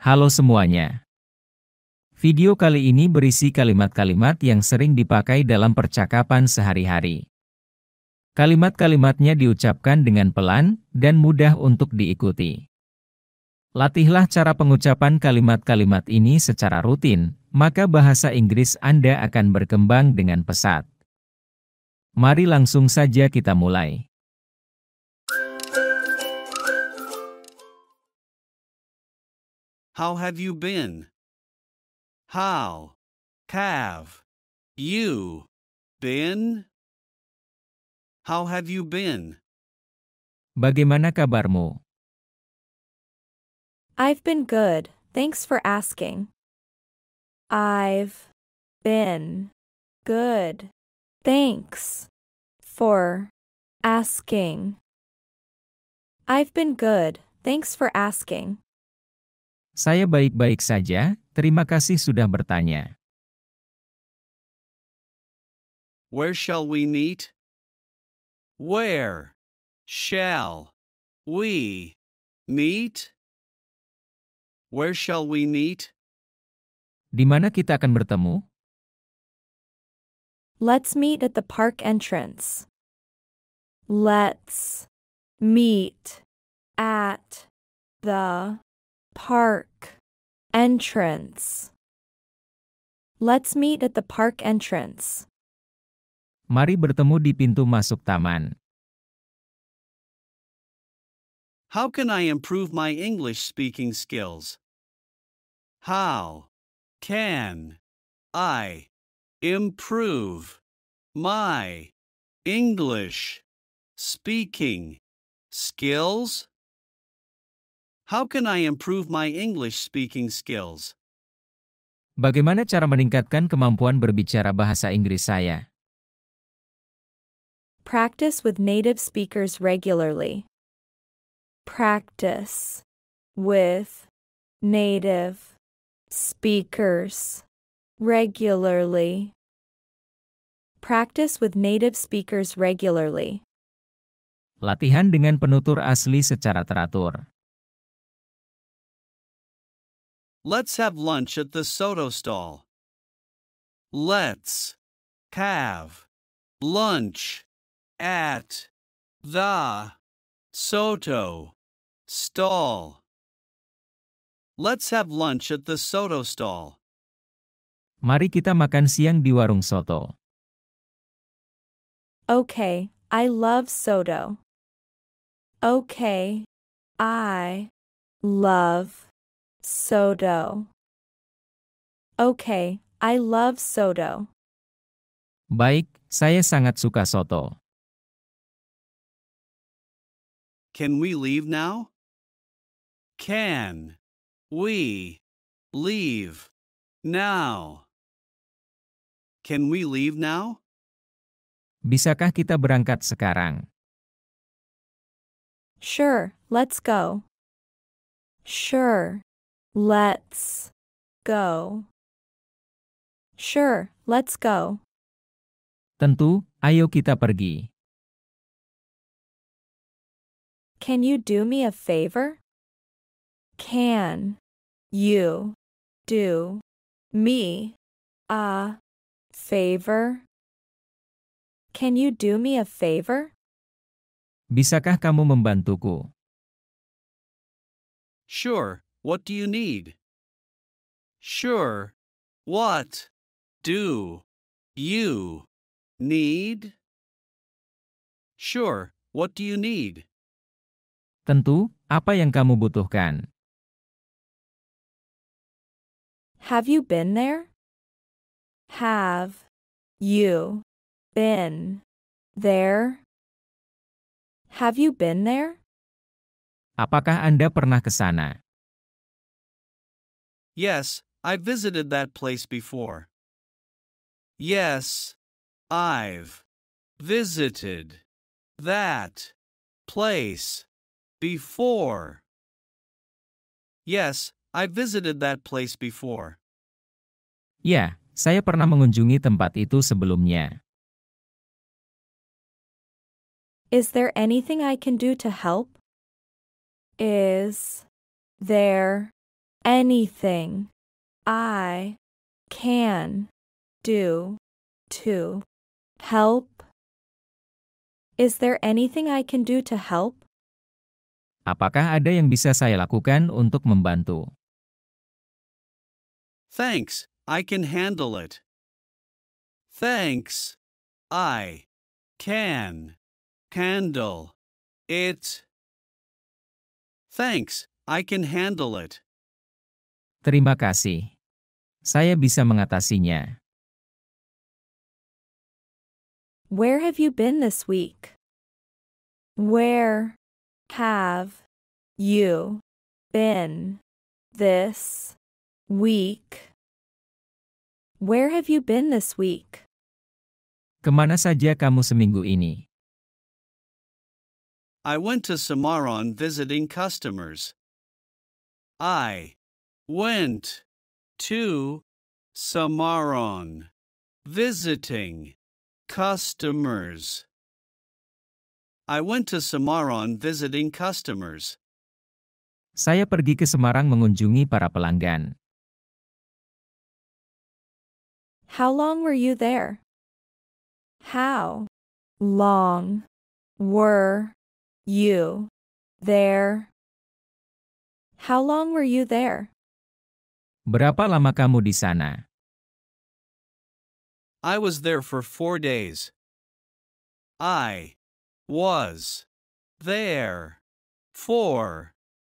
Halo semuanya. Video kali ini berisi kalimat-kalimat yang sering dipakai dalam percakapan sehari-hari. Kalimat-kalimatnya diucapkan dengan pelan dan mudah untuk diikuti. Latihlah cara pengucapan kalimat-kalimat ini secara rutin, maka bahasa Inggris Anda akan berkembang dengan pesat. Mari langsung saja kita mulai. How have you been? How have you been? How have you been? Bagaimana kabarmu? I've been good, thanks for asking. I've been good, thanks for asking. I've been good, thanks for asking. Saya baik-baik saja, terima kasih sudah bertanya. Where shall we meet? Where shall we meet? Where shall we meet? Di mana kita akan bertemu? Let's meet at the park entrance. Let's meet at the park entrance. Let's meet at the park entrance. Mari bertemu di pintu masuk taman. How can I improve my English speaking skills? How can I improve my English speaking skills? How can I improve my English speaking skills? Bagaimana cara meningkatkan kemampuan berbicara bahasa Inggris saya? Practice with native speakers regularly. Practice with native speakers regularly. Practice with native speakers regularly. Latihan dengan penutur asli secara teratur. Let's have lunch at the Soto stall. Let's have lunch at the Soto stall. Let's have lunch at the Soto stall. Mari kita makan siang di warung soto. Okay, I love Soto. Okay, I love Soto. Okay, I love Soto. Baik, saya sangat suka soto. Can we leave now? Can we leave now? Can we leave now? Bisakah kita berangkat sekarang? Sure, let's go. Sure, let's go. Sure, let's go. Tentu, ayo kita pergi. Can you do me a favor? Can you do me a favor? Can you do me a favor? Bisakah kamu membantuku? Sure, what do you need? Sure, what do you need? Sure, what do you need? Tentu, apa yang kamu butuhkan? Have you been there? Have you been there? Have you been there? Apakah Anda pernah ke sana? Yes, I visited that place before. Yes, I've visited that place before. Yes, I visited that place before. Ya, saya pernah mengunjungi tempat itu sebelumnya. Is there anything I can do to help? Is there anything I can do to help? Is there anything I can do to help? Apakah ada yang bisa saya lakukan untuk membantu? Thanks, I can handle it. Thanks, I can handle it. Thanks, I can handle it. Terima kasih. Saya bisa mengatasinya. Where have you been this week? Where have you been this week? Where have you been this week? Kemana saja kamu seminggu ini? I went to Cimarron visiting customers. I went to Cimarron visiting customers. I went to Cimarron visiting customers. Saya pergi ke Semarang mengunjungi para pelanggan. How long were you there? How long were you there? How long were you there? Berapa lama kamu di sana? I was there for 4 days. I was there for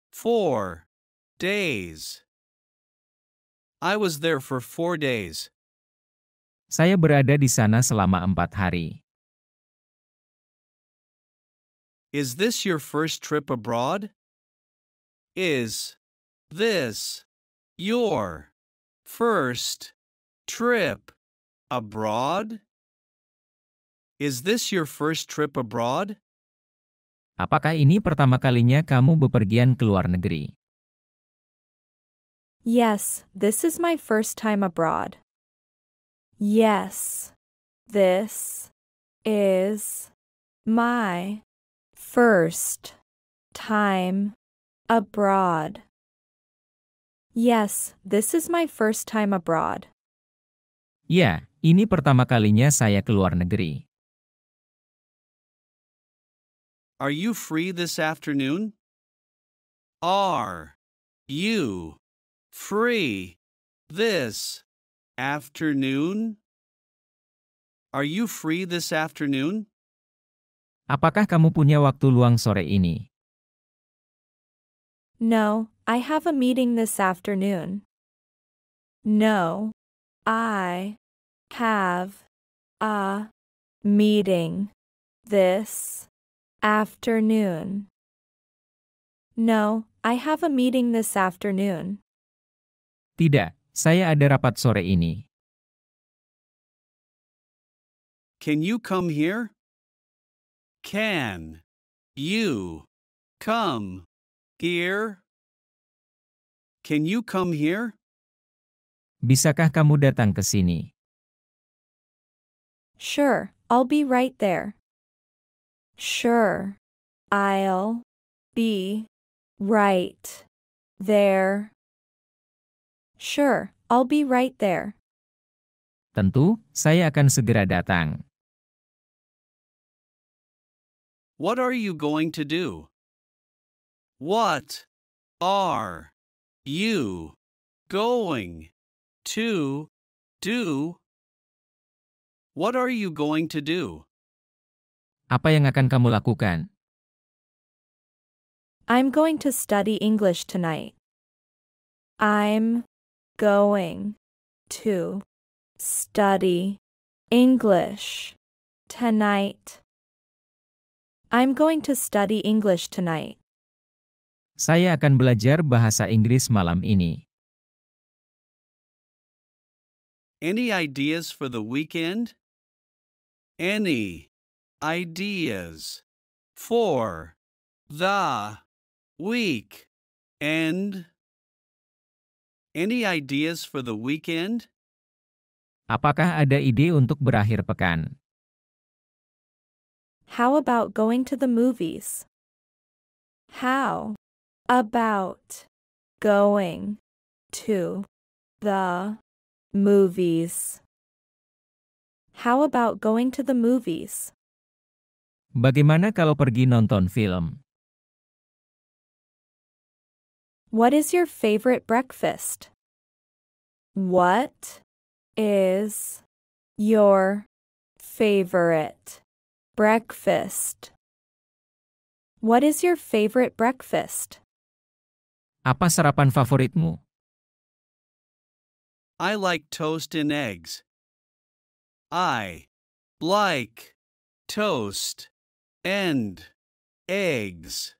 4 days. I was there for 4 days. Saya berada di sana selama 4 hari. Is this your first trip abroad? Is this your first trip abroad? Is this your first trip abroad? Apakah ini pertama kalinya kamu bepergian ke luar negeri? Yes, this is my first time abroad. Yes, this is my first time abroad. Yes, this is my first time abroad. Ya, ini pertama kalinya saya ke luar negeri. Are you free this afternoon? Are you free this afternoon? Are you free this afternoon? Apakah kamu punya waktu luang sore ini? No, I have a meeting this afternoon. No, I have a meeting this afternoon. No, I have a meeting this afternoon. Tidak, saya ada rapat sore ini. Can you come here? Can you come here? Can you come here? Bisakah kamu datang ke sini? Sure, I'll be right there. Sure, I'll be right there. Sure, I'll be right there. Tentu, saya akan segera datang. What are you going to do? What are you going to do? What are you going to do? Apa yang akan kamu lakukan? I'm going to study English tonight. I'm going to study English tonight. I'm going to study English tonight. Saya akan belajar bahasa Inggris malam ini. Any ideas for the weekend? Any ideas for the weekend? Any ideas for the weekend? Apakah ada ide untuk berakhir pekan? How about going to the movies? How about going to the movies. How about going to the movies? Bagaimana kalau pergi nonton film? What is your favorite breakfast? What is your favorite breakfast? What is your favorite breakfast? Apa sarapan favoritmu? I like toast and eggs. I like toast and eggs.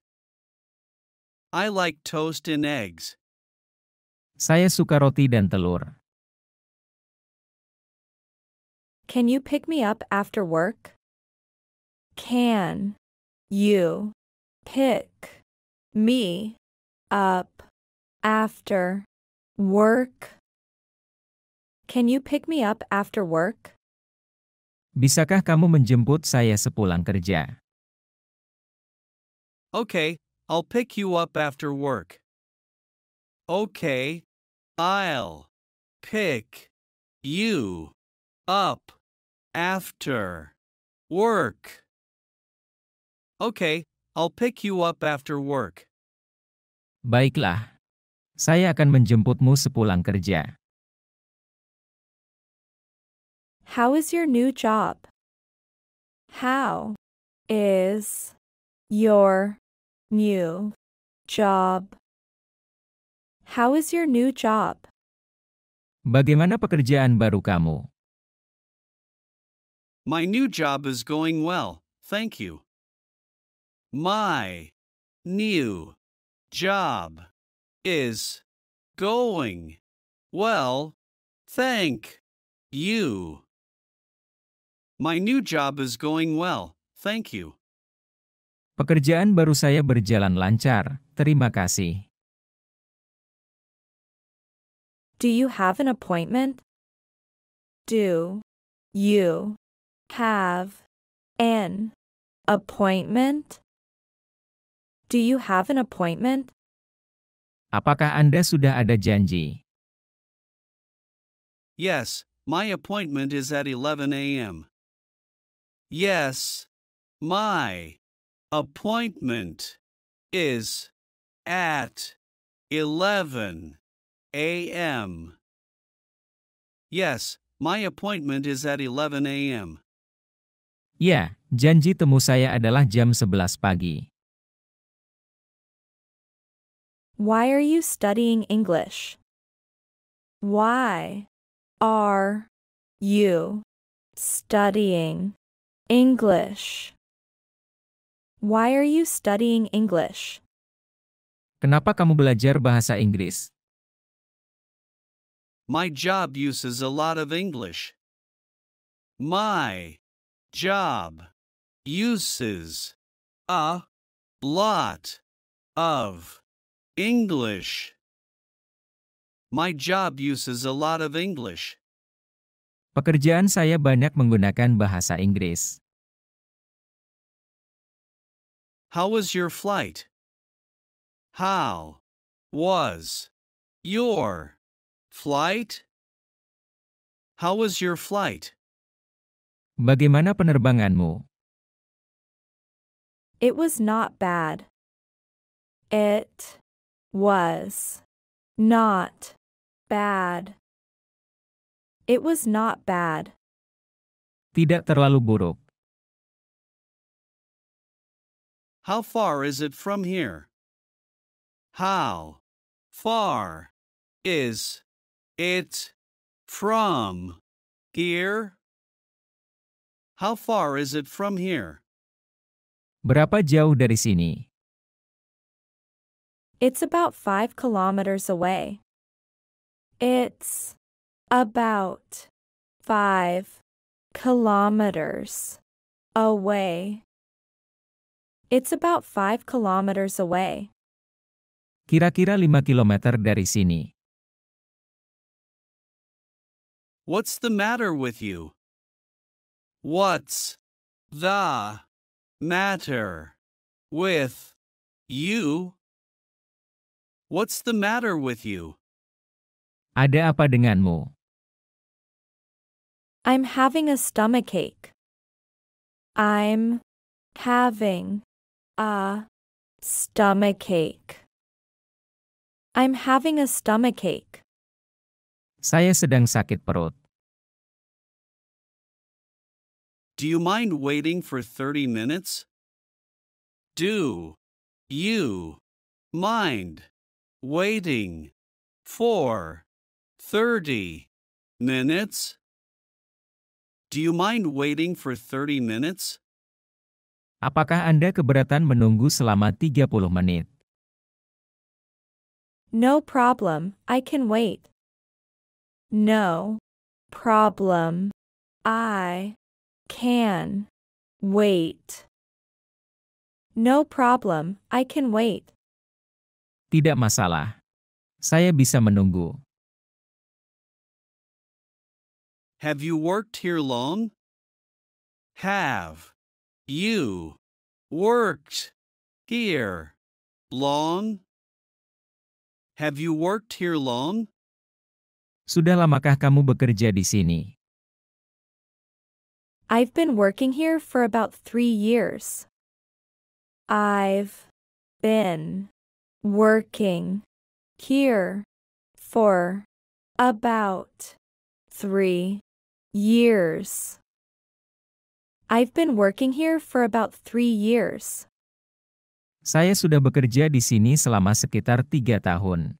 I like toast and eggs. Saya suka roti dan telur. Can you pick me up after work? Can you pick me up after work? Can you pick me up after work? Bisakah kamu menjemput saya sepulang kerja? Okay, I'll pick you up after work. Okay, I'll pick you up after work. Okay, I'll pick you up after work. Baiklah. Saya akan menjemputmu sepulang kerja. How is your new job? How is your new job? How is your new job? Bagaimana pekerjaan baru kamu? My new job is going well, thank you. My new job is going well, thank you. My new job is going well, thank you. Pekerjaan baru saya berjalan lancar, terima kasih. Do you have an appointment? Do you have an appointment? Do you have an appointment? Apakah Anda sudah ada janji? Yes, my appointment is at 11 a.m. Yes, my appointment is at 11 a.m. Yes, my appointment is at 11 a.m. Ya, janji temu saya adalah jam 11 pagi. Why are you studying English? Why are you studying English? Why are you studying English? Kenapa kamu belajar bahasa Inggris? My job uses a lot of English. My job uses a lot of English. My job uses a lot of English. Pekerjaan saya banyak menggunakan bahasa Inggris. How was your flight? How was your flight? How was your flight? Bagaimana penerbanganmu? It was not bad. It was not bad. It was not bad. Tidak terlalu buruk. How far is it from here? How far is it from here? How far is it from here? Berapa jauh dari sini? It's about 5 kilometers away. It's about 5 kilometers away. It's about 5 kilometers away. Kira-kira 5 kilometer dari sini. What's the matter with you? What's the matter with you? What's the matter with you? Ada apa denganmu? I'm having a stomachache. I'm having a stomachache. I'm having a stomachache. Saya sedang sakit perut. Do you mind waiting for 30 minutes? Do you mind waiting for 30 minutes? Do you mind waiting for 30 minutes? Apakah Anda keberatan menunggu selama 30 menit? No problem, I can wait. No problem, I can wait. No problem, I can wait. Tidak masalah. Saya bisa menunggu. Have you worked here long? Have you worked here long? Have you worked here long? Sudah lamakah kamu bekerja di sini? I've been working here for about 3 years. I've been working here for about 3 years. I've been working here for about 3 years. Saya sudah bekerja di sini selama sekitar 3 tahun.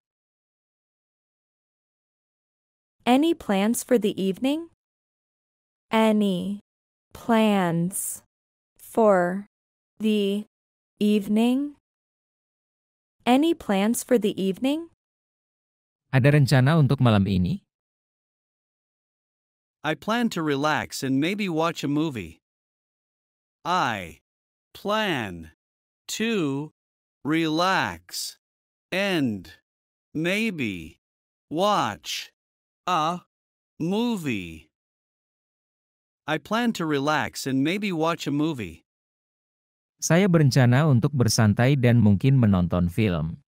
Any plans for the evening? Any plans for the evening? Any plans for the evening? Ada rencana untuk malam ini? I plan to relax and maybe watch a movie. I plan to relax and maybe watch a movie. I plan to relax and maybe watch a movie. Saya berencana untuk bersantai dan mungkin menonton film.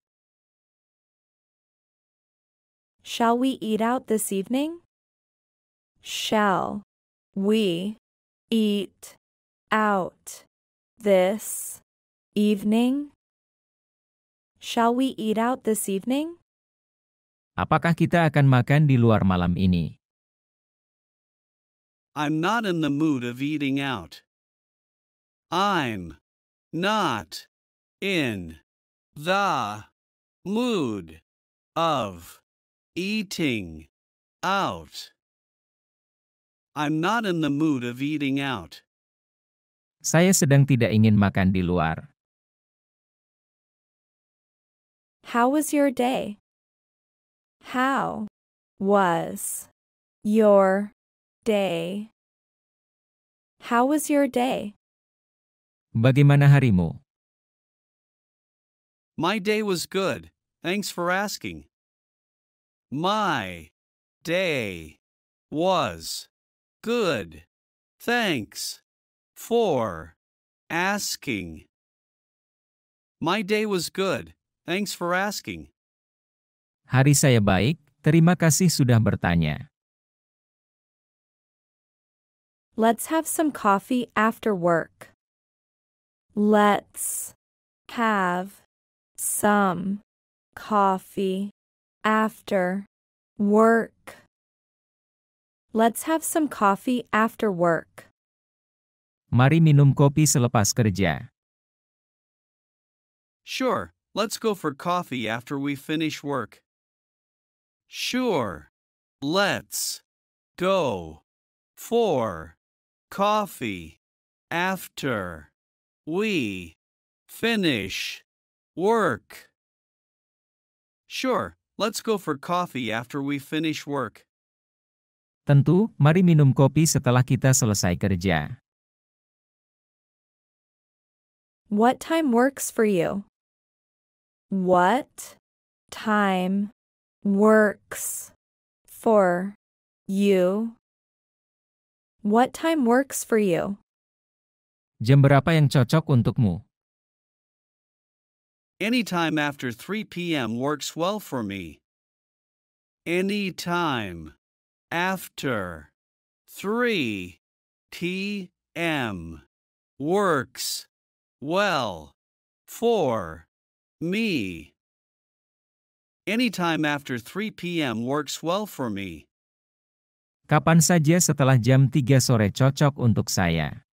Shall we eat out this evening? Shall we eat out this evening? Shall we eat out this evening? Apakah kita akan makan di luar malam ini? I'm not in the mood of eating out. I'm not in the mood of eating out. I'm not in the mood of eating out. Saya sedang tidak ingin makan di luar. How was your day? How was your day? How was your day? Bagaimana harimu? My day was good. Thanks for asking. My day was good. Thanks for asking. My day was good. Thanks for asking. Hari saya baik, terima kasih sudah bertanya. Let's have some coffee after work. Let's have some coffee after work. Let's have some coffee after work. Mari minum kopi selepas kerja. Sure, let's go for coffee after we finish work. Sure, let's go for coffee after we finish work. Sure, let's go for coffee after we finish work. Tentu, mari minum kopi setelah kita selesai kerja. What time works for you? What time works for you? What time works for you? Jam berapa yang cocok untukmu? Anytime after 3 p.m. works well for me. Anytime after 3 p.m. works well for me. Anytime after 3 p.m. works well for me. Kapan saja setelah jam 3 sore cocok untuk saya.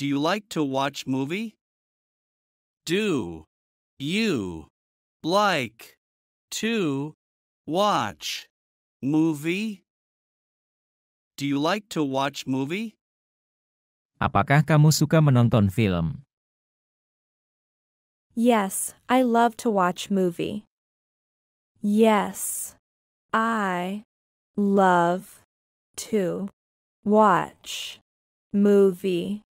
Do you like to watch movie? Do you like to watch movie? Do you like to watch movie? Apakah kamu suka menonton film? Yes, I love to watch movie. Yes, I love to watch movie.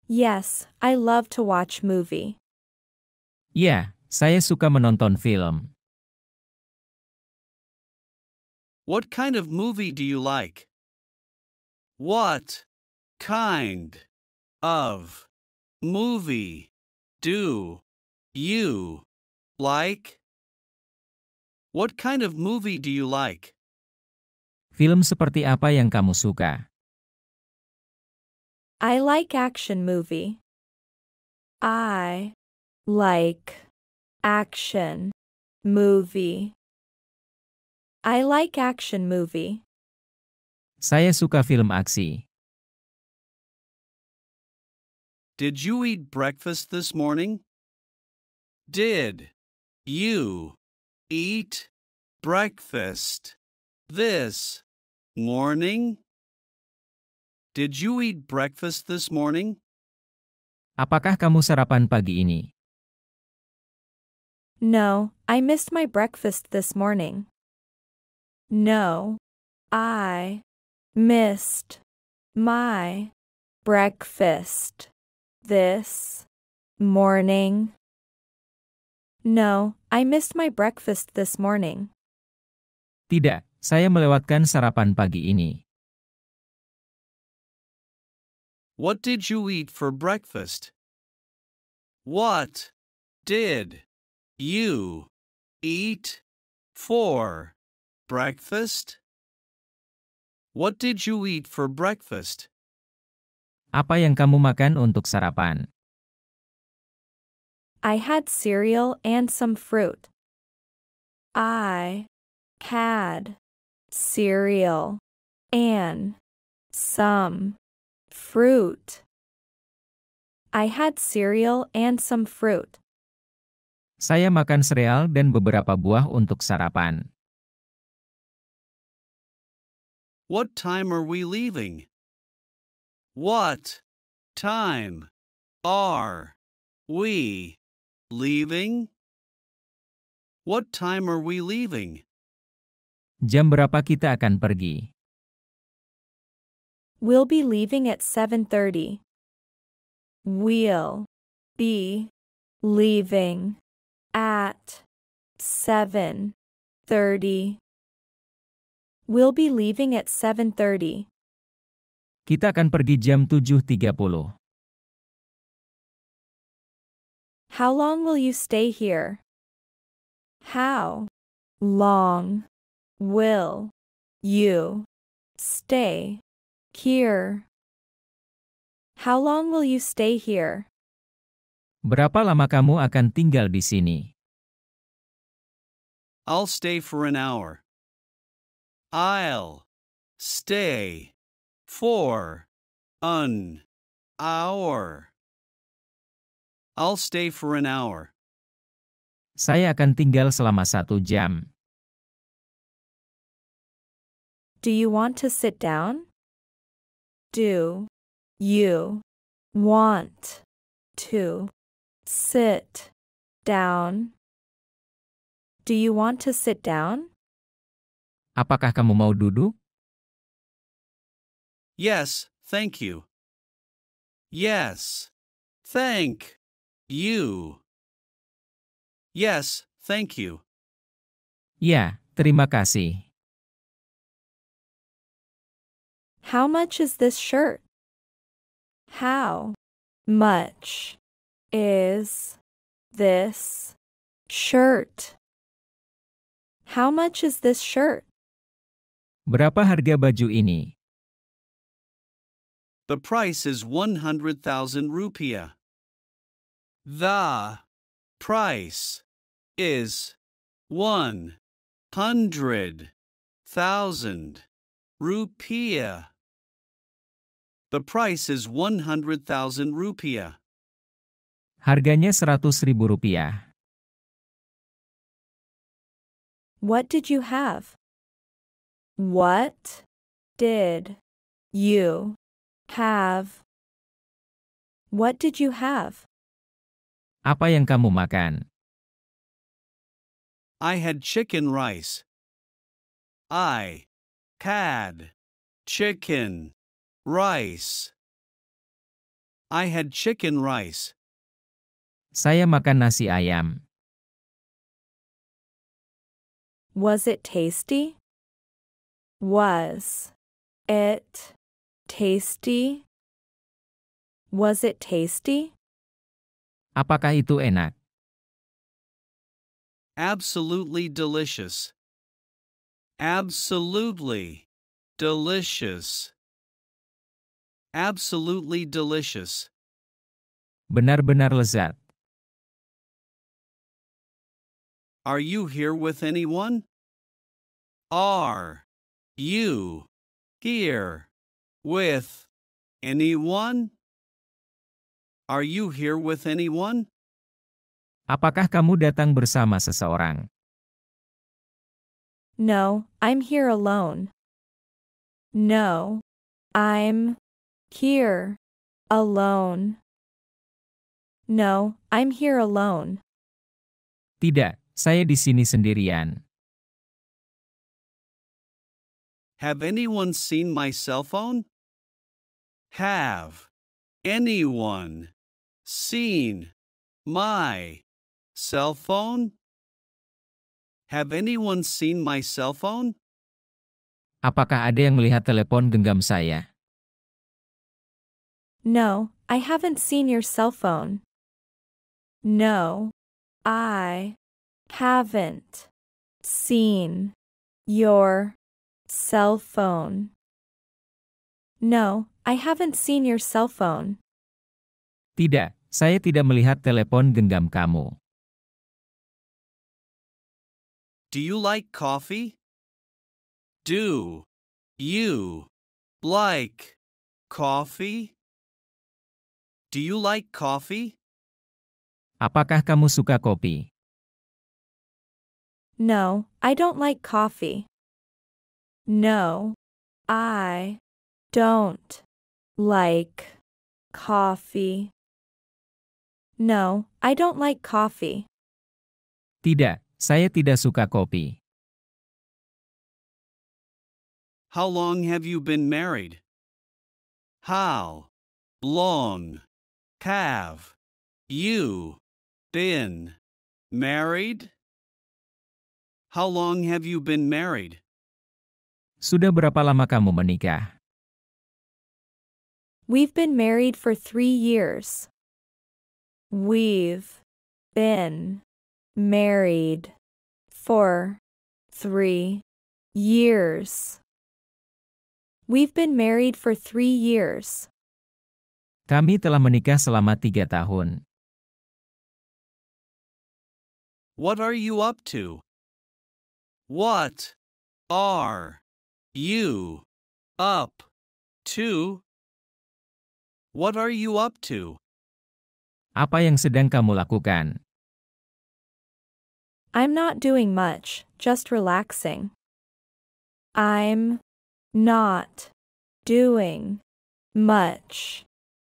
Yes, I love to watch movie. Ya, saya suka menonton film. What kind of movie do you like? What kind of movie do you like? What kind of movie do you like? Film seperti apa yang kamu suka? I like action movie. I like action movie. I like action movie. Saya suka film aksi. Did you eat breakfast this morning? Did you eat breakfast this morning? Did you eat breakfast this morning? Apakah kamu sarapan pagi ini? No, I missed my breakfast this morning. No, I missed my breakfast this morning. No, I missed my breakfast this morning. Tidak, saya melewatkan sarapan pagi ini. What did you eat for breakfast? What did you eat for breakfast? What did you eat for breakfast? Apa yang kamu makan untuk sarapan? I had cereal and some fruit. I had cereal and some fruit. I had cereal and some fruit. Saya makan sereal dan beberapa buah untuk sarapan. What time are we leaving? What time are we leaving? What time are we leaving? Jam berapa kita akan pergi? We'll be leaving at 7:30. We'll be leaving at 7:30. We'll be leaving at 7:30. Kita akan pergi jam 7.30. How long will you stay here? How long will you stay here? How long will you stay here? Berapa lama kamu akan tinggal di sini? I'll stay for an hour. I'll stay for an hour. I'll stay for an hour. Saya akan tinggal selama 1 jam. Do you want to sit down? Do you want to sit down? Do you want to sit down? Apakah kamu mau duduk? Yes, thank you. Yes, thank you. Yes, thank you. Ya, terima kasih. How much is this shirt? How much is this Shirt. How much is this shirt? Berapa harga baju ini? The price is 100,000 rupiah. The price is 100,000 rupiah. The price is 100,000 rupiah. Harganya 100.000 rupiah. What did you have? What did you have? What did you have? Apa yang kamu makan? I had chicken rice. I had chicken rice. I had chicken rice. Saya makan nasi ayam. Was it tasty? Was it tasty? Was it tasty? Apakah itu enak? Absolutely delicious. Absolutely delicious. Absolutely delicious. Benar-benar lezat. Are you here with anyone? Are you here with anyone? Are you here with anyone? Apakah kamu datang bersama seseorang? No, I'm here alone. No, I'm here alone. No, I'm here alone. Tidak, saya di sini sendirian. Have anyone seen my cell phone? Have anyone seen my cell phone? Have anyone seen my cell phone? Apakah ada yang melihat telepon genggam saya? No, I haven't seen your cell phone. No, I haven't seen your cell phone. No, I haven't seen your cell phone. Tidak, saya tidak melihat telepon genggam kamu. Do you like coffee? Do you like coffee? Do you like coffee? Apakah kamu suka kopi? No, I don't like coffee. No, I don't like coffee. No, I don't like coffee. Tidak, saya tidak suka kopi. How long have you been married? How long have you been married? How long have you been married? Sudah berapa lama kamu menikah? We've been married for 3 years. We've been married for 3 years. We've been married for 3 years. Kami telah menikah selama 3 tahun. What are you up to? What are you up to? What are you up to? Apa yang sedang kamu lakukan? I'm not doing much, just relaxing. I'm not doing much,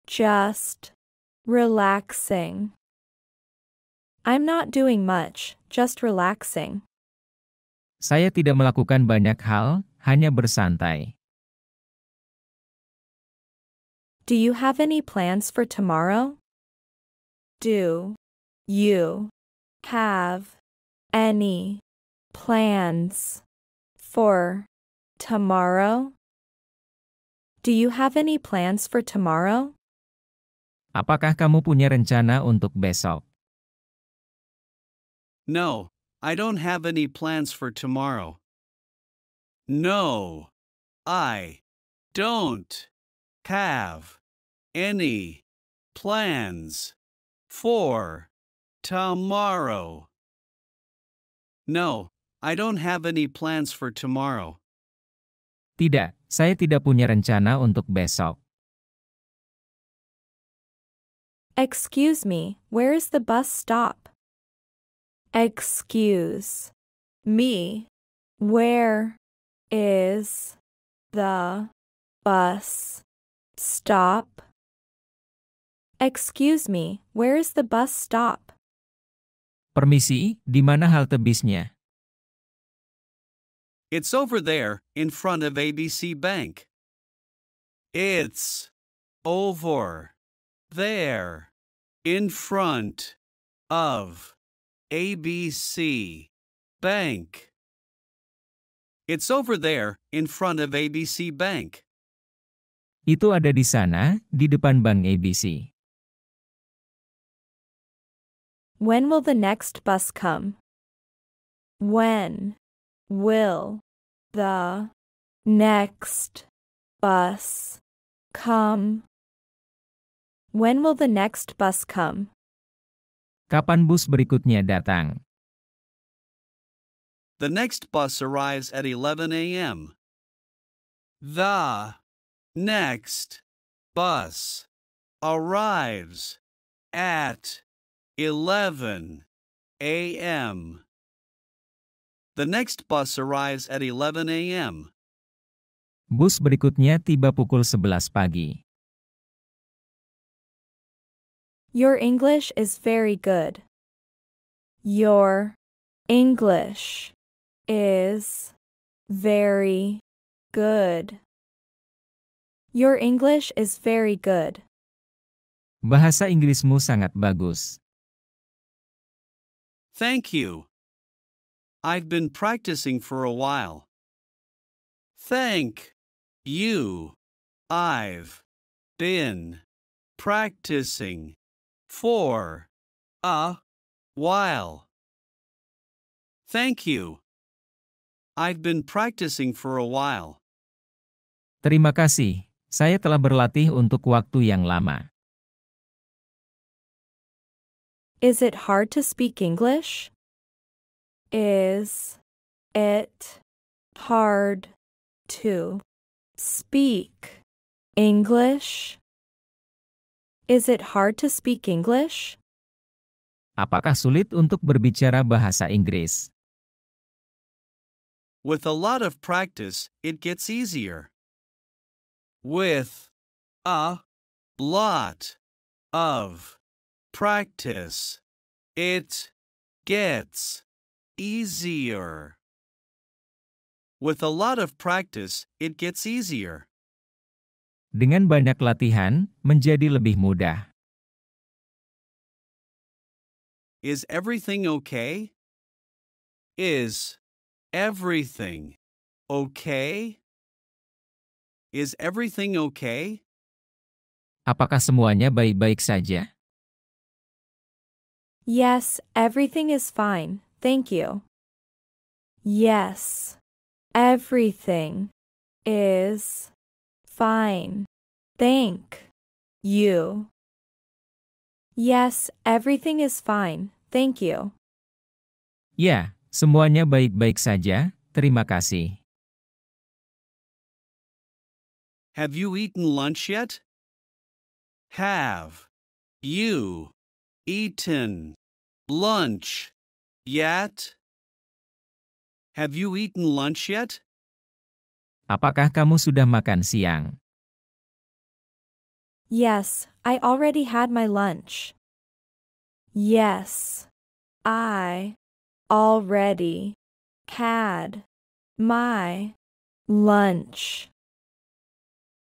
just relaxing. I'm not doing much, just relaxing. Saya tidak melakukan banyak hal, hanya bersantai. Do you have any plans for tomorrow? Do you have any plans for tomorrow? Do you have any plans for tomorrow? Apakah kamu punya rencana untuk besok? No, I don't have any plans for tomorrow. No, I don't have any plans for tomorrow. No, I don't have any plans for tomorrow. Tidak, saya tidak punya rencana untuk besok. Excuse me, where is the bus stop? Excuse me, where is the bus stop? Excuse me, where is the bus stop? Permisi, di mana halte bisnya? It's over there, in front of ABC Bank. It's over there, in front of ABC Bank. It's over there, in front of ABC Bank. Itu ada di sana, di depan Bank ABC. When will the next bus come? When will the next bus come? When will the next bus come? Kapan bus berikutnya datang? The next bus arrives at 11 a.m. The next bus arrives at 11 a.m. The next bus arrives at 11 a.m. Bus berikutnya tiba pukul 11 pagi. Your English is very good. Your English is very good. Your English is very good. Bahasa Inggrismu sangat bagus. Thank you. I've been practicing for a while. Thank you. I've been practicing for a while. Thank you. I've been practicing for a while. Terima kasih, saya telah berlatih untuk waktu yang lama. Is it hard to speak English? Is it hard to speak English? Is it hard to speak English? Apakah sulit untuk berbicara bahasa Inggris? With a lot of practice, it gets easier. With a lot of practice, it gets easier. With a lot of practice, it gets easier. Dengan banyak latihan, menjadi lebih mudah. Is everything okay? Is everything okay? Is everything okay? Apakah semuanya baik-baik saja? Yes, everything is fine, thank you. Yes, everything is fine, thank you. Yes, everything is fine, thank you. Ya, semuanya baik-baik saja, terima kasih. Have you eaten lunch yet? Have you eaten lunch yet? Have you eaten lunch yet? Apakah kamu sudah makan siang? Yes, I already had my lunch. Yes, I already had my lunch.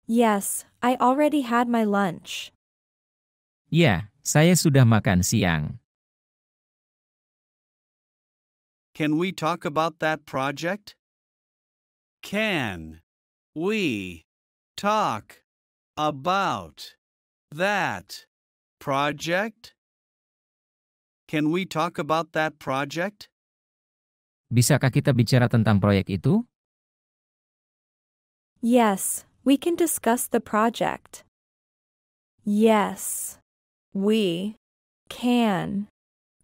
Yes, I already had my lunch. Ya, saya sudah makan siang. Can we talk about that project? Can we talk about that project? Can we talk about that project? Bisakah kita bicara tentang proyek itu? Yes, we can discuss the project. Yes, we can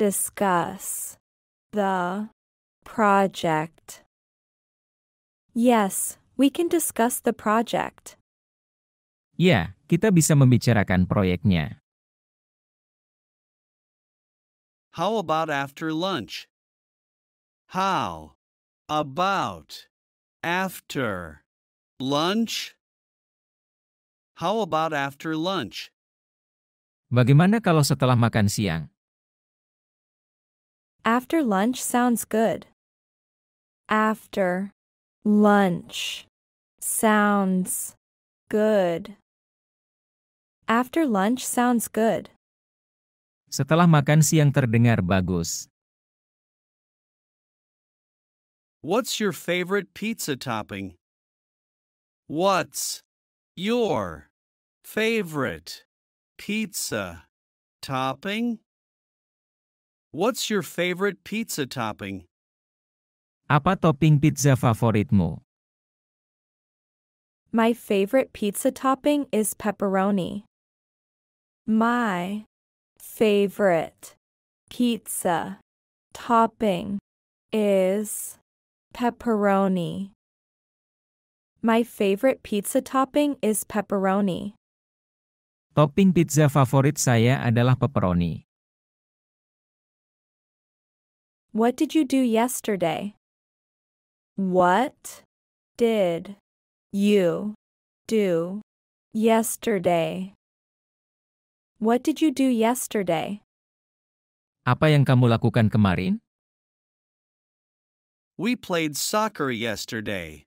discuss the project. Yes, we can discuss the project. Ya, kita bisa membicarakan proyeknya. How about after lunch? How about after lunch? How about after lunch? Bagaimana kalau setelah makan siang? After lunch sounds good. After lunch sounds good. After lunch sounds good. Setelah makan siang terdengar bagus. What's your favorite pizza topping? What's your favorite pizza topping? What's your favorite pizza topping? Apa topping pizza favoritmu? My favorite pizza topping is pepperoni. My favorite pizza topping is pepperoni. My favorite pizza topping is pepperoni. Topping pizza favorit saya adalah pepperoni. What did you do yesterday? What did you do yesterday? What did you do yesterday? Apa yang kamu lakukan kemarin? We played soccer yesterday.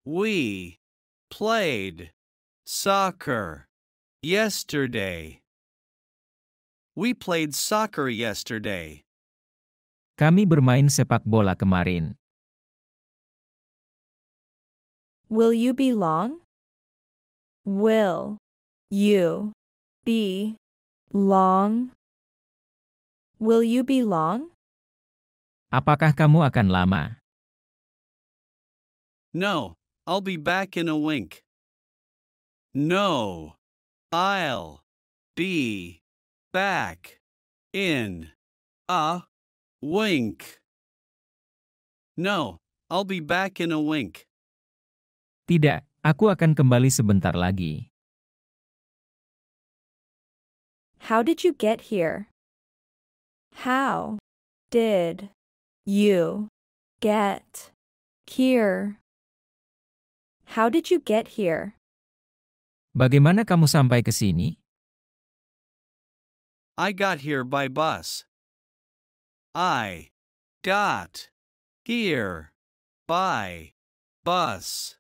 We played soccer yesterday. We played soccer yesterday. Kami bermain sepak bola kemarin. Will you be long? Will you be long? Will you be long? Apakah kamu akan lama? No, I'll be back in a wink. No, I'll be back in a wink. No, I'll be back in a wink. Tidak, aku akan kembali sebentar lagi. How did you get here? How did you get here? How did you get here? Bagaimana kamu sampai ke sini? I got here by bus. I got here by bus.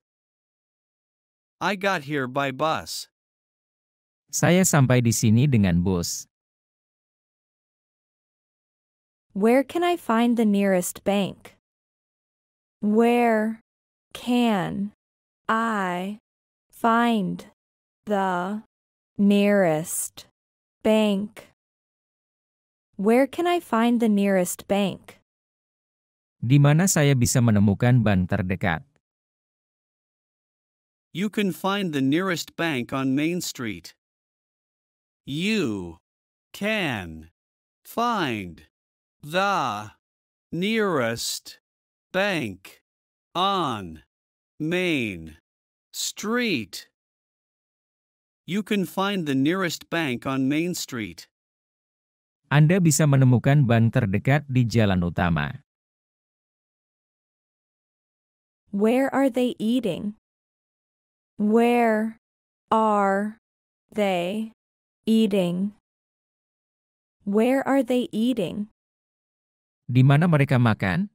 I got here by bus. Saya sampai di sini dengan bus. Where can I find the nearest bank? Where can I find the nearest bank? Where can I find the nearest bank? Di mana saya bisa menemukan bank terdekat? You can find the nearest bank on Main Street. You can find the nearest bank on Main Street. You can find the nearest bank on Main Street. Anda bisa menemukan bank terdekat di jalan utama. Where are they eating? Where are they eating? Where are they eating? Di mana mereka makan?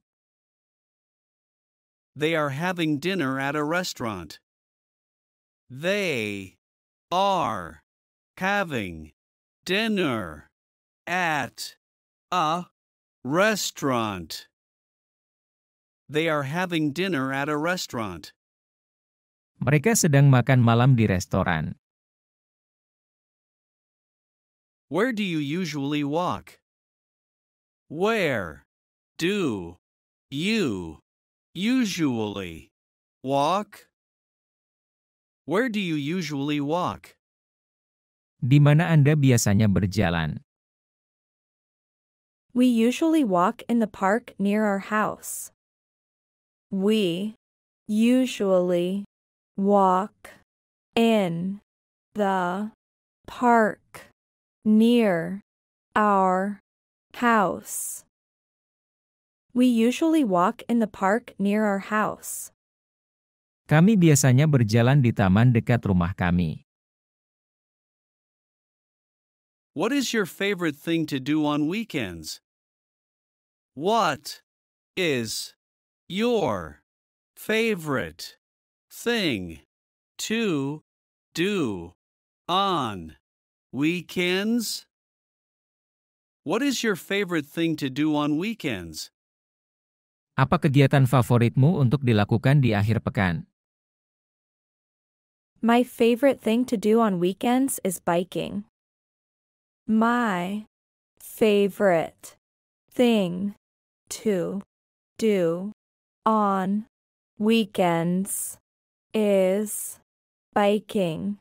They are having dinner at a restaurant. They are having dinner at a restaurant. They are having dinner at a restaurant. Mereka sedang makan malam di restoran. Where do you usually walk? Where do you usually walk? Where do you usually walk? Di mana Anda biasanya berjalan? We usually walk in the park near our house. We usually walk in the park near our house. We usually walk in the park near our house. Kami biasanya berjalan di taman dekat rumah kami. What is your favorite thing to do on weekends? What is your favorite thing to do on weekends? What is your favorite thing to do on weekends? Apa kegiatan favoritmu untuk dilakukan di akhir pekan? My favorite thing to do on weekends is biking. My favorite thing to do on weekends is biking.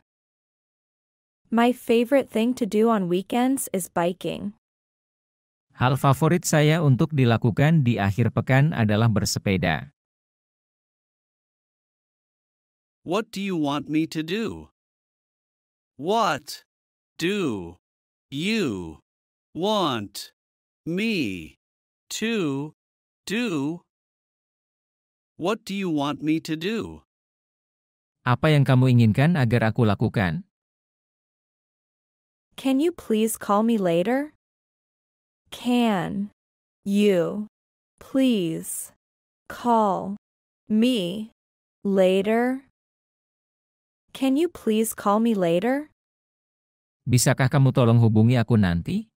My favorite thing to do on weekends is biking. Hal favorit saya untuk dilakukan di akhir pekan adalah bersepeda. What do you want me to do? What do you want me to do? What do you want me to do? Apa yang kamu inginkan agar aku lakukan? Can you please call me later? Can you please call me later? Can you please call me later? Bisakah kamu tolong hubungi aku nanti?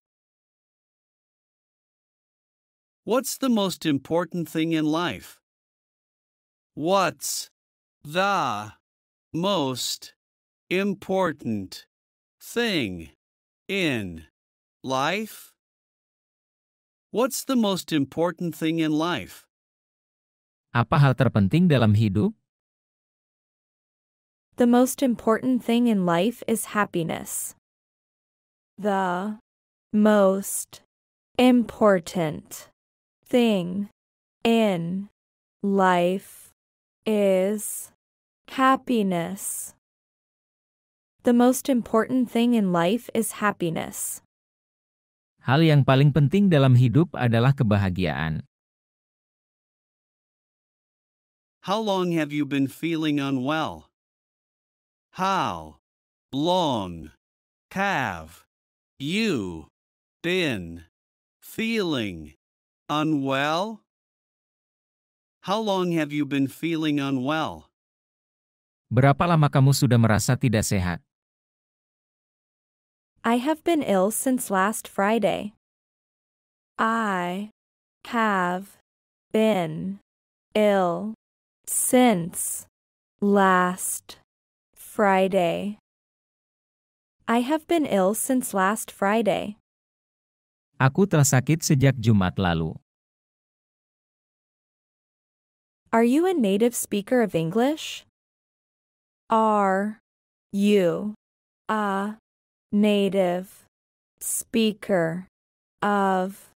What's the most important thing in life? What's the most important thing in life? What's the most important thing in life? Apa hal terpenting dalam hidup? The most important thing in life is happiness. The most important thing in life is happiness. The most important thing in life is happiness. Hal yang paling penting dalam hidup adalah kebahagiaan. How long have you been feeling unwell? How long have you been feeling unwell? How long have you been feeling unwell? Berapa lama kamu sudah merasa tidak sehat? I have been ill since last Friday. I have been ill since last Friday. I have been ill since last Friday. Aku telah sakit sejak Jumat lalu. Are you a native speaker of English? Are you a native speaker of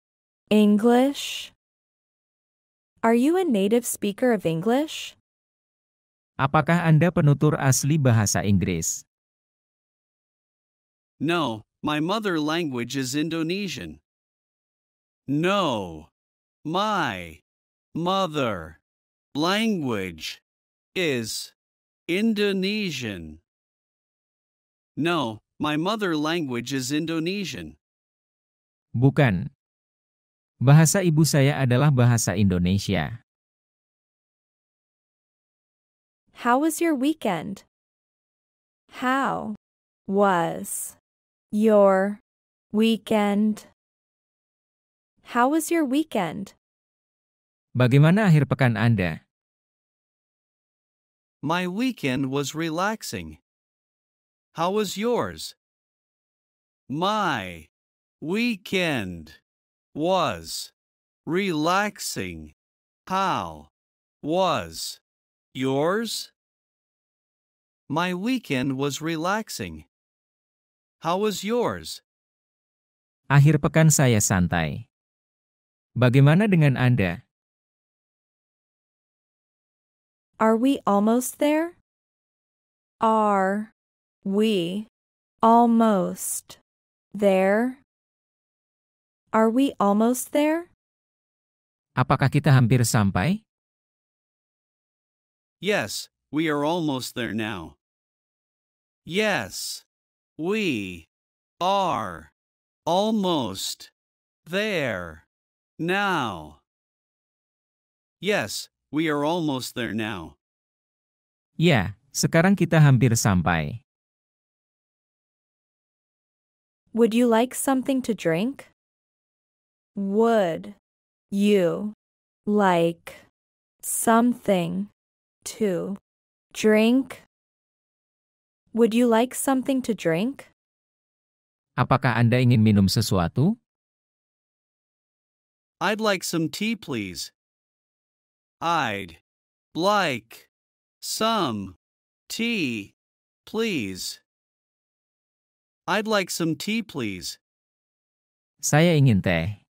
English? Are you a native speaker of English? Apakah Anda penutur asli bahasa Inggris? No, my mother language is Indonesian. No, my mother language is Indonesian. No, my mother language is Indonesian. Bukan. Bahasa ibu saya adalah bahasa Indonesia. How was your weekend? How was your weekend? How was your weekend? Bagaimana akhir pekan Anda? My weekend was relaxing. How was yours? My weekend was relaxing. How was yours? My weekend was relaxing. How was yours? Akhir pekan saya santai. Bagaimana dengan Anda? Are we almost there? Are we almost there? Are we almost there? Apakah kita hampir sampai? Yes, we are almost there now. Yes, we are almost there now. Yes, we are almost there now. Ya, sekarang kita hampir sampai. Would you like something to drink? Would you like something to drink? Would you like something to drink? Apakah Anda ingin minum sesuatu? I'd like some tea, please. I'd like some tea, please. I'd like some tea, please. Saya ingin teh.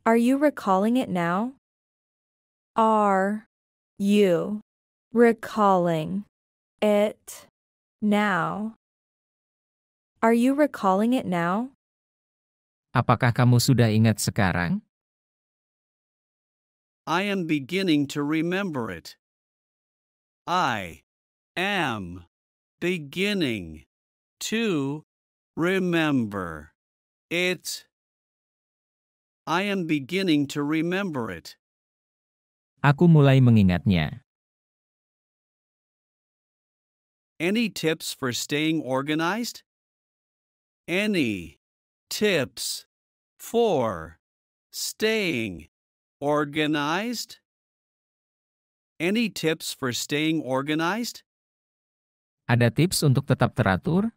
Are you recalling it now? Are you recalling it now? Are you recalling it now? Apakah kamu sudah ingat sekarang? I am beginning to remember it. I am beginning to remember it. I am beginning to remember it. Aku mulai mengingatnya. Any tips for staying organized? Any tips for staying organized? Any tips for staying organized? Ada tips untuk tetap teratur?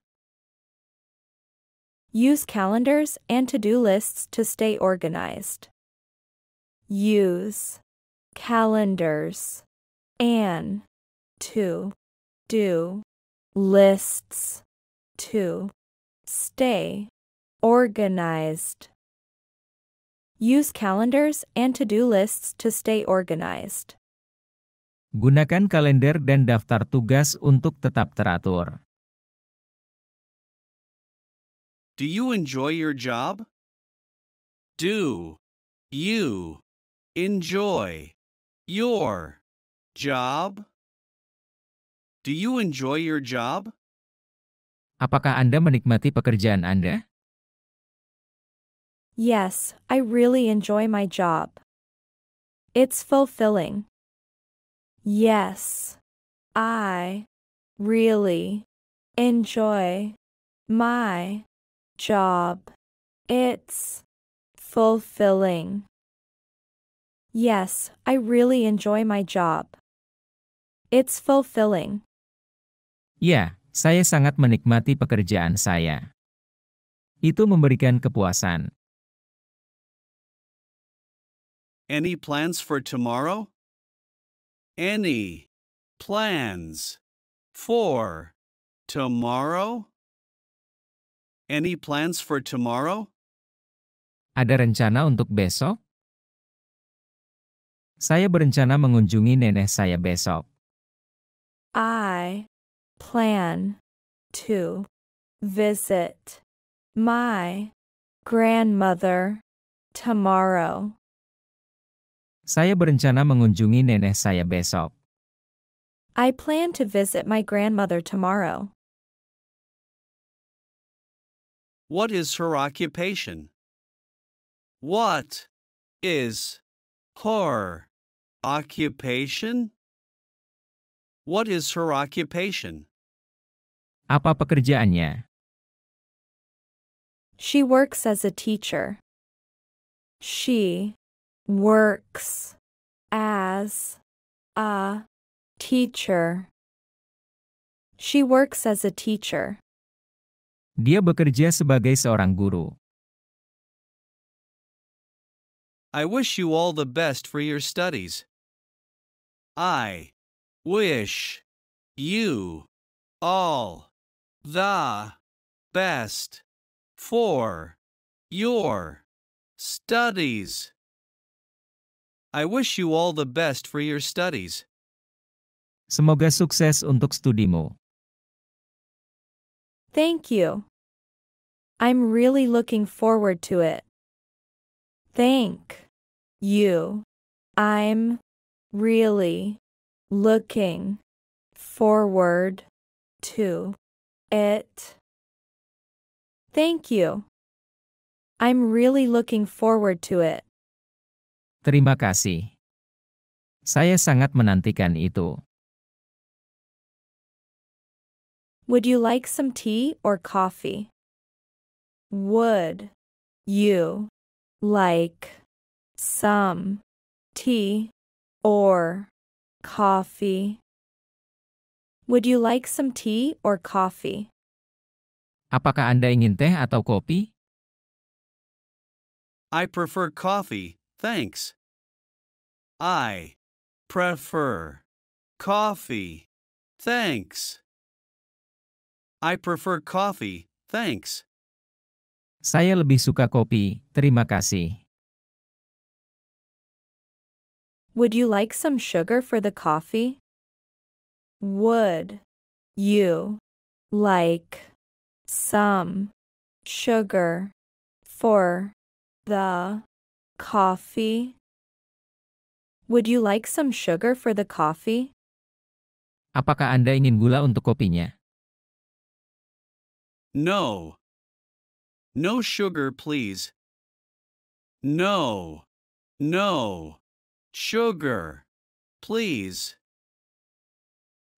Use calendars and to-do lists to stay organized. Use calendars and to-do lists to stay organized. Use calendars and to-do lists to stay organized. Gunakan kalender dan daftar tugas untuk tetap teratur. Do you enjoy your job? Do you enjoy your job? Do you enjoy your job? Apakah Anda menikmati pekerjaan Anda? Yes, I really enjoy my job. It's fulfilling. Yes, I really enjoy my job. It's fulfilling. Yes, I really enjoy my job. It's fulfilling. Ya, saya sangat menikmati pekerjaan saya. Itu memberikan kepuasan. Any plans for tomorrow? Any plans for tomorrow? Any plans for tomorrow? Ada rencana untuk besok? Saya berencana mengunjungi nenek saya besok. I plan to visit my grandmother tomorrow. Saya berencana mengunjungi nenek saya besok. I plan to visit my grandmother tomorrow. What is her occupation? What is her occupation? What is her occupation? Apa pekerjaannya? She works as a teacher. She works as a teacher. She works as a teacher. Dia bekerja sebagai seorang guru. I wish you all the best for your studies. I wish you all the best for your studies. I wish you all the best for your studies. Semoga sukses untuk studimu. Thank you. I'm really looking forward to it. Thank you. I'm really looking forward to it. Thank you. I'm really looking forward to it. Terima kasih. Saya sangat menantikan itu. Would you like some tea or coffee? Would you like some tea or coffee? Would you like some tea or coffee? Apakah Anda ingin teh atau kopi? I prefer coffee, thanks. I prefer coffee, thanks. I prefer coffee, thanks. Saya lebih suka kopi, terima kasih. Would you like some sugar for the coffee? Would you like some sugar for the coffee? Would you like some sugar for the coffee? Apakah Anda ingin gula untuk kopinya? No. No sugar, please. No. No. Sugar. Please.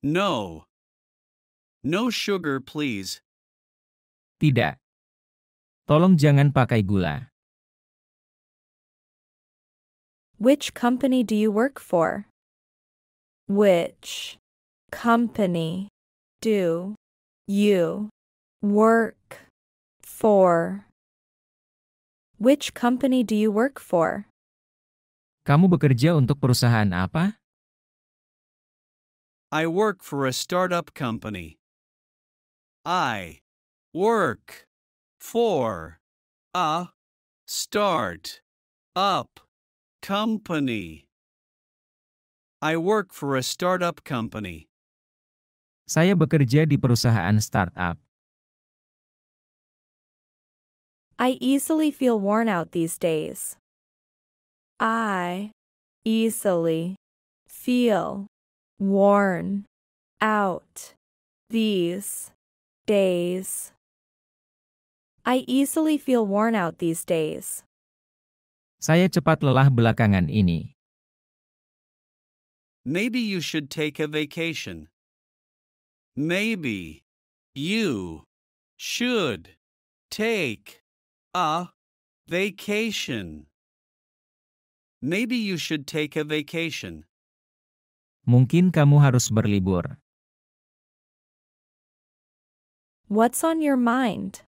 No. No sugar, please. Tidak. Tolong jangan pakai gula. Which company do you work for? Which company do you work for? Which company do you work for? Kamu bekerja untuk perusahaan apa? I work for a startup company. I work for a start-up company. I work for a startup company. Saya bekerja di perusahaan startup. I easily feel worn out these days. I easily feel worn out these days. I easily feel worn out these days. Saya cepat lelah belakangan ini. Maybe you should take a vacation. Maybe you should take a vacation. Maybe you should take a vacation. Mungkin kamu harus berlibur. What's on your mind?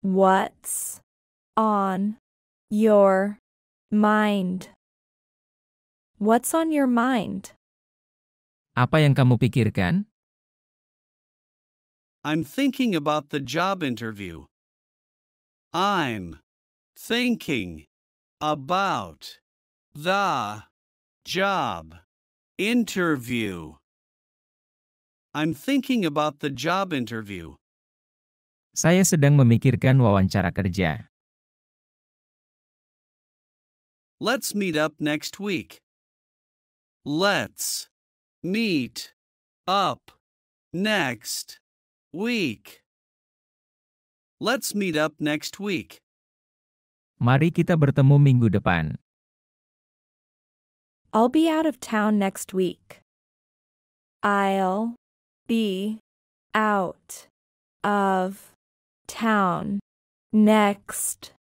What's on your mind? What's on your mind? Apa yang kamu pikirkan? I'm thinking about the job interview. I'm thinking about the job interview. I'm thinking about the job interview. Saya sedang memikirkan wawancara kerja. Let's meet up next week. Let's meet up next week. Let's meet up next week. Mari kita bertemu minggu depan. I'll be out of town next week. I'll be out of town next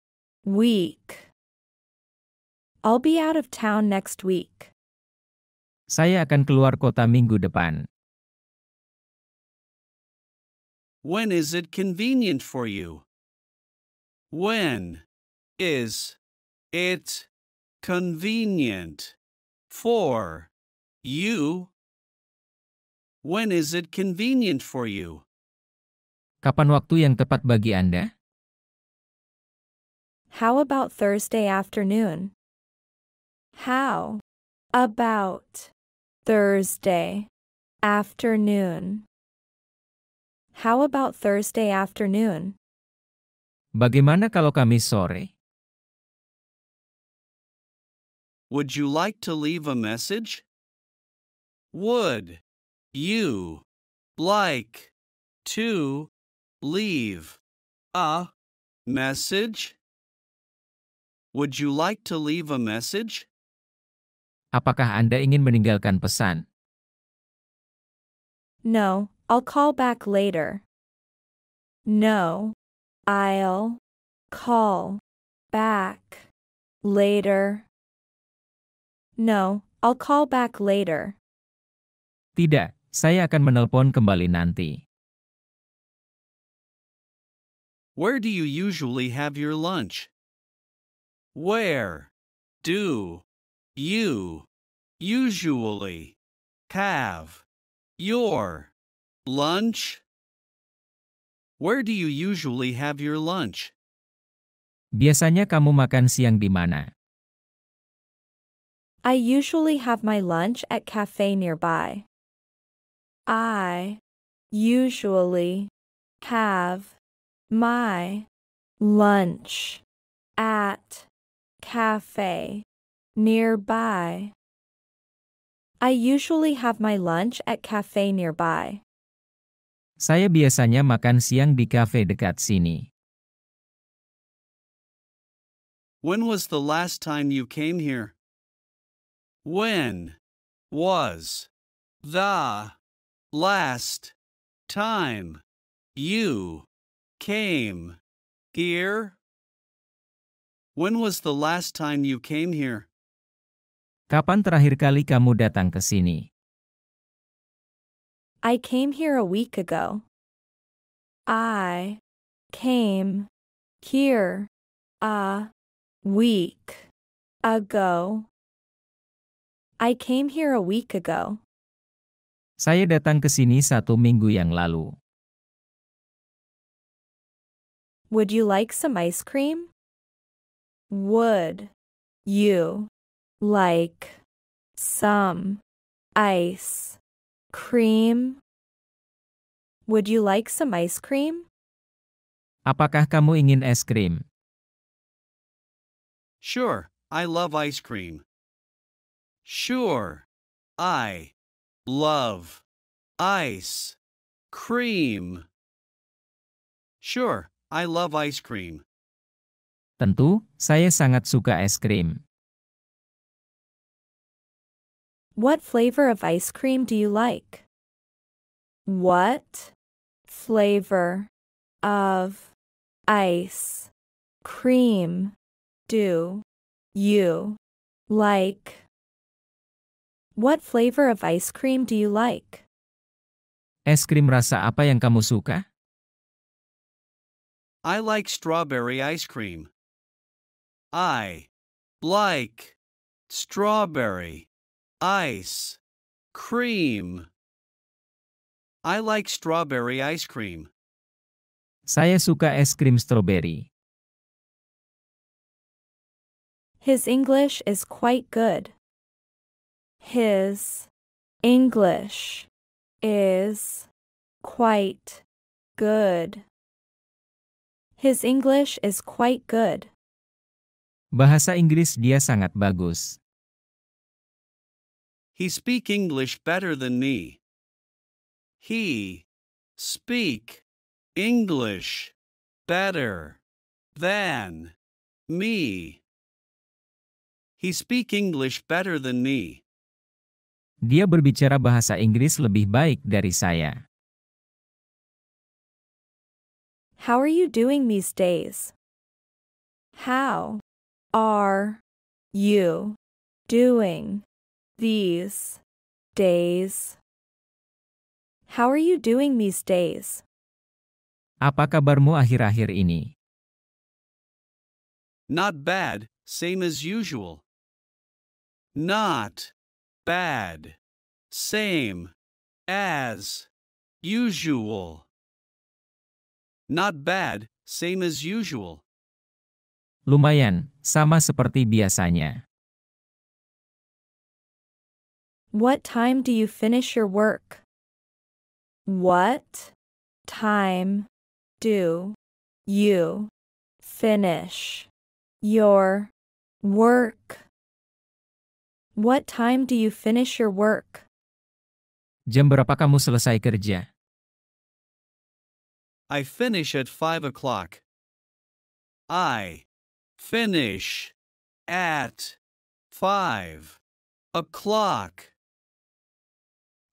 week. I'll be out of town next week. Saya akan keluar kota minggu depan. When is it convenient for you? When is it Convenient. For. You. When is it convenient for you? Kapan waktu yang tepat bagi Anda? How about Thursday afternoon? How about Thursday afternoon? How about Thursday afternoon? Bagaimana kalau Kamis sore? Would you like to leave a message? Would you like to leave a message? Would you like to leave a message? Apakah Anda ingin meninggalkan pesan? No, I'll call back later. No, I'll call back later. No, I'll call back later. Tidak, saya akan menelpon kembali nanti. Where do you usually have your lunch? Where do you usually have your lunch? Where do you usually have your lunch? Biasanya kamu makan siang di mana? I usually have my lunch at cafe nearby. I usually have my lunch at cafe nearby. I usually have my lunch at cafe nearby. Saya biasanya makan siang di kafe dekat sini. When was the last time you came here? When was the last time you came here? When was the last time you came here? Kapan terakhir kali kamu datang ke sini? I came here a week ago. I came here a week ago. I came here a week ago. Saya datang ke sini 1 minggu yang lalu. Would you like some ice cream? Would you like some ice cream? Would you like some ice cream? Apakah kamu ingin es krim? Sure, I love ice cream. Sure, I love ice cream. Sure, I love ice cream. Tentu, saya sangat suka es krim. What flavor of ice cream do you like? What flavor of ice cream do you like? What flavor of ice cream do you like? Es krim rasa apa yang kamu suka? I like strawberry ice cream. I like strawberry ice cream. I like strawberry ice cream. Saya suka es krim stroberi. His English is quite good. His English is quite good. His English is quite good. Bahasa Inggris dia sangat bagus. He speak English better than me. He speak English better than me. He speak English better than me. Dia berbicara bahasa Inggris lebih baik dari saya. How are you doing these days? How are you doing these days? How are you doing these days? Apa kabarmu akhir-akhir ini? Not bad, same as usual. not, bad, same, as, usual. Not bad, same as usual. Lumayan, sama seperti biasanya. What time do you finish your work? What time do you finish your work? What time do you finish your work? Jam berapa kamu selesai kerja? I finish at 5 o'clock. I finish at 5 o'clock.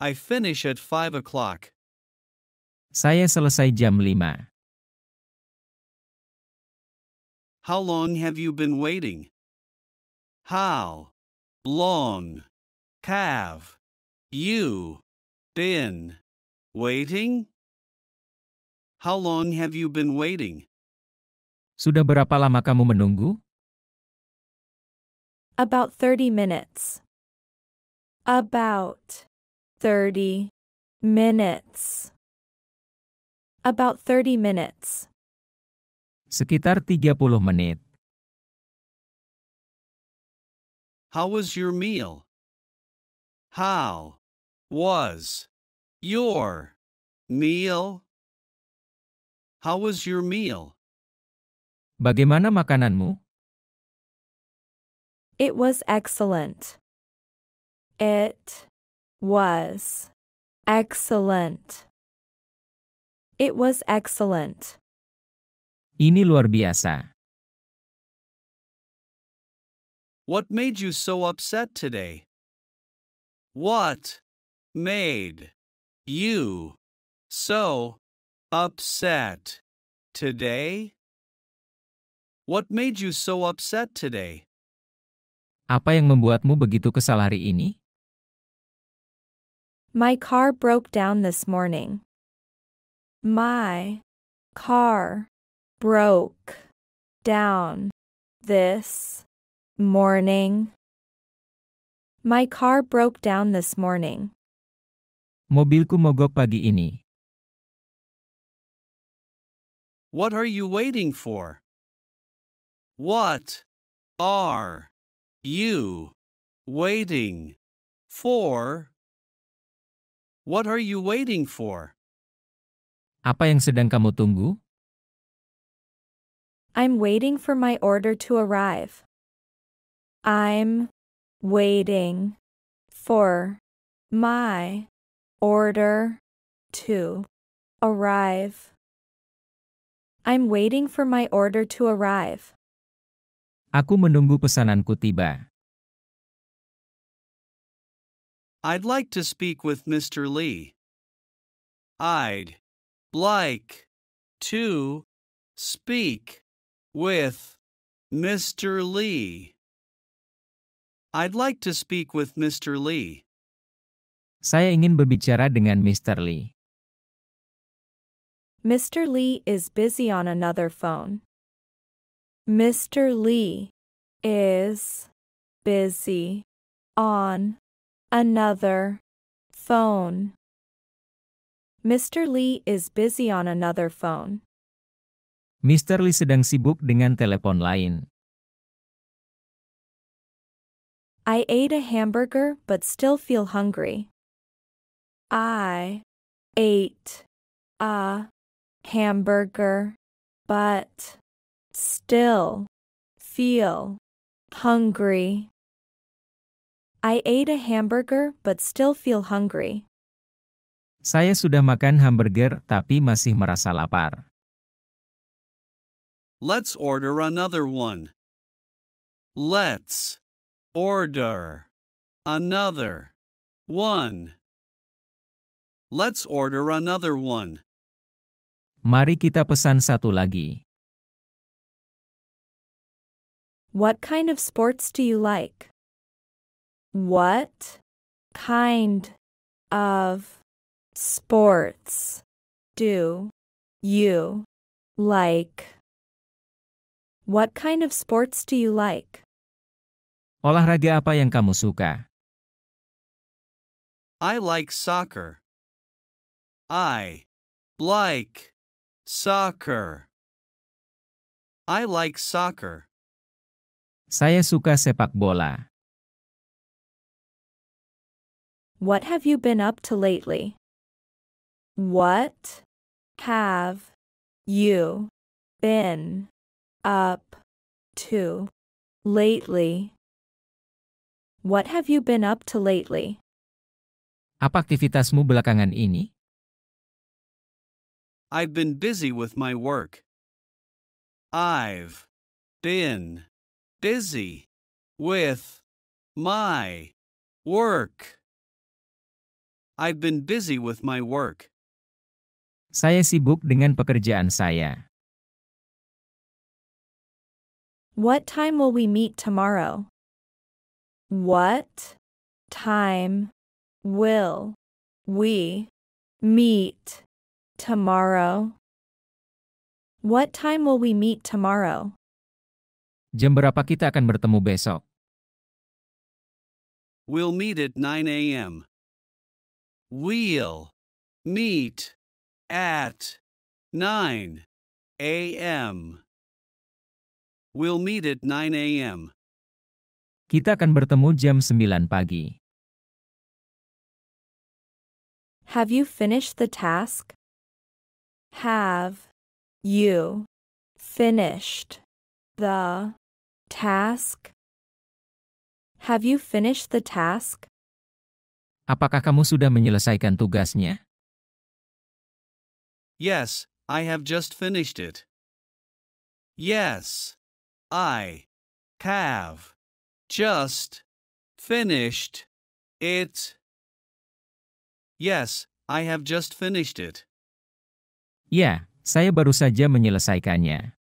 I finish at 5 o'clock. Saya selesai jam 5. How long have you been waiting? How long have you been waiting? How long have you been waiting? Sudah berapa lama kamu menunggu? About 30 minutes. About 30 minutes. About 30 minutes. Sekitar 30 menit. How was your meal? How was your meal? How was your meal? Bagaimana makananmu? It was excellent. It was excellent. It was excellent. Ini luar biasa. What made you so upset today? What made you so upset today? What made you so upset today? Apa yang membuatmu begitu kesal hari ini? My car broke down this morning. My car broke down this morning. My car broke down this morning. Mobilku mogok pagi ini. What are you waiting for? What are you waiting for? What are you waiting for? Apa yang sedang kamu tunggu? I'm waiting for my order to arrive. I'm waiting for my order to arrive. I'm waiting for my order to arrive. Aku menunggu pesananku tiba. I'd like to speak with Mr. Lee. I'd like to speak with Mr. Lee. I'd like to speak with Mr. Lee. Saya ingin berbicara dengan Mr. Lee. Mr. Lee is busy on another phone. Mr. Lee is busy on another phone. Mr. Lee is busy on another phone. Mr. Lee sedang sibuk dengan telepon lain. I ate a hamburger but still feel hungry. I ate a hamburger but still feel hungry. I ate a hamburger but still feel hungry. Saya sudah makan hamburger tapi masih merasa lapar. Let's order another one. Let's order another one. Let's order another one. Mari kita pesan satu lagi. What kind of sports do you like? What kind of sports do you like? What kind of sports do you like? Olahraga apa yang kamu suka? I like soccer. I like soccer. I like soccer. Saya suka sepak bola. What have you been up to lately? What have you been up to lately? What have you been up to lately? Apa aktivitasmu belakangan ini? I've been busy with my work. I've been busy with my work. I've been busy with my work. Saya sibuk dengan pekerjaan saya. What time will we meet tomorrow? What time will we meet tomorrow? What time will we meet tomorrow? Jam berapa kita akan bertemu besok? We'll meet at 9 a.m. We'll meet at 9 a.m. We'll meet at 9 a.m. Kita akan bertemu jam 9 pagi. Have you finished the task? Have you finished the task? Have you finished the task? Apakah kamu sudah menyelesaikan tugasnya? Yes, I have just finished it. Yes, I have just finished it. Yes, I have just finished it. Ya, saya baru saja menyelesaikannya.